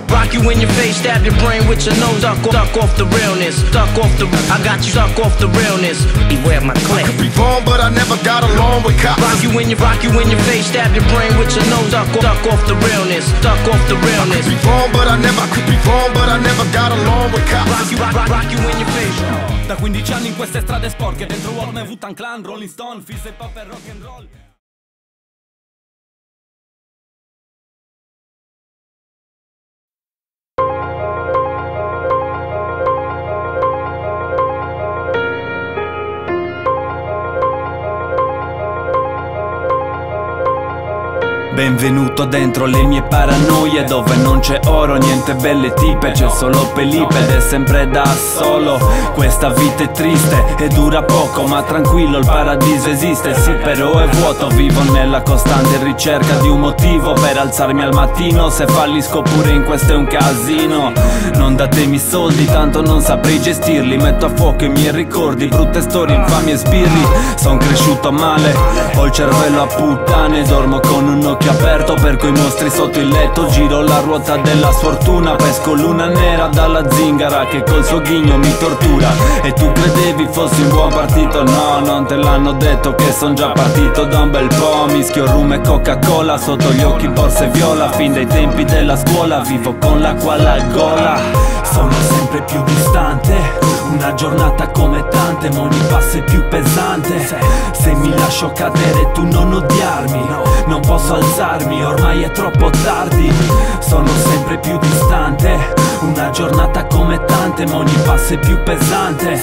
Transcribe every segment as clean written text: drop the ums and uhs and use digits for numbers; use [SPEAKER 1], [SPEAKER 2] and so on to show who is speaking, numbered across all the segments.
[SPEAKER 1] Rock you in your face, stab your brain with your nose. Suck off the realness, suck off the. I got you stuck off the realness. Beware my clip.
[SPEAKER 2] I could be wrong, but I never got along with cops.
[SPEAKER 1] Rock you in your face, stab your brain with your nose. Suck off the realness, suck off the realness.
[SPEAKER 2] I could be wrong, but I never got along with cops.
[SPEAKER 1] Rock you in your face.
[SPEAKER 3] Da 15 anni in queste strade sporche, dentro Warm e Wu-Tang Clan, Rolling Stone, Fizz e Pop e rock and roll. Benvenuto dentro le mie paranoie, dove non c'è oro, niente belle tipe, c'è solo Felipe ed è sempre da solo. Questa vita è triste e dura poco, ma tranquillo, il paradiso esiste, sì però è vuoto. Vivo nella costante ricerca di un motivo per alzarmi al mattino. Se fallisco pure in questo è un casino. Non datemi soldi, tanto non saprei gestirli. Metto a fuoco i miei ricordi, brutte storie, infami e sbirri. Son cresciuto male, ho il cervello a puttane, dormo con un occhio aperto per quei mostri sotto il letto. Giro la ruota della sfortuna, pesco luna nera dalla zingara che col suo ghigno mi tortura. E tu credevi fossi un buon partito? No, non te l'hanno detto che son già partito da un bel po'. Mischio rum e Coca-Cola, sotto gli occhi borse viola. Fin dai tempi della scuola vivo con l'acqua alla gola. Sono sempre più distante, una giornata come tante, ma ogni passo è più pesante. Se mi lascio cadere tu non odiarmi, non posso alzarmi, ormai è troppo tardi. Sono sempre più distante, una giornata come tante, ma ogni passo è più pesante.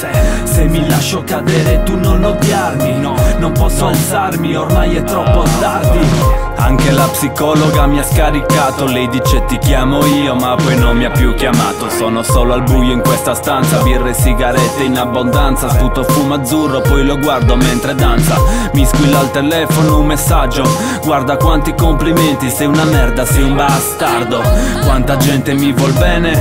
[SPEAKER 3] Se mi lascio cadere tu non odiarmi, non posso alzarmi, ormai è troppo tardi. Anche la psicologa mi ha scaricato, lei dice ti chiamo io, ma poi non mi ha più chiamato. Sono solo al buio in questa stanza, birre e sigarette in abbondanza. Sputo fumo azzurro, poi lo guardo mentre danza. Mi squilla al telefono un messaggio, guarda quanti complimenti, sei una merda, sei un bastardo. Quanta gente mi vuol bene,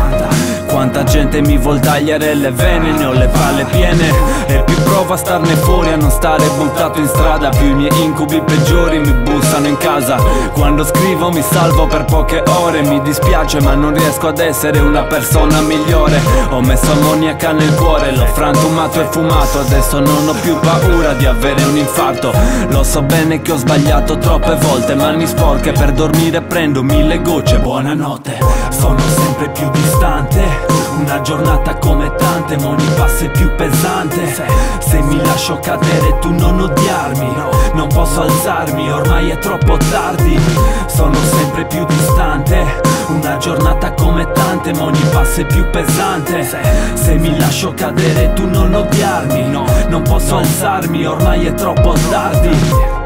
[SPEAKER 3] quanta gente mi vuol tagliare le vene, ne ho le palle piene. E più provo a starne fuori, a non stare buttato in strada, più i miei incubi peggiori mi bussano in casa. Quando scrivo mi salvo per poche ore, mi dispiace ma non riesco ad essere una persona migliore. Ho messo ammoniaca nel cuore, l'ho frantumato e fumato, adesso non ho più paura di avere un infarto. Lo so bene che ho sbagliato troppe volte, mani sporche per dormire prendo 1000 gocce, buonanotte. Sono sempre più distante, una giornata come tante, ma ogni passo è più pesante. Se mi lascio cadere tu non odiarmi, non posso alzarmi, ormai è troppo tardi. Sono sempre più distante, una giornata come tante, ma ogni passo è più pesante. Se mi lascio cadere tu non odiarmi, non posso alzarmi, ormai è troppo tardi.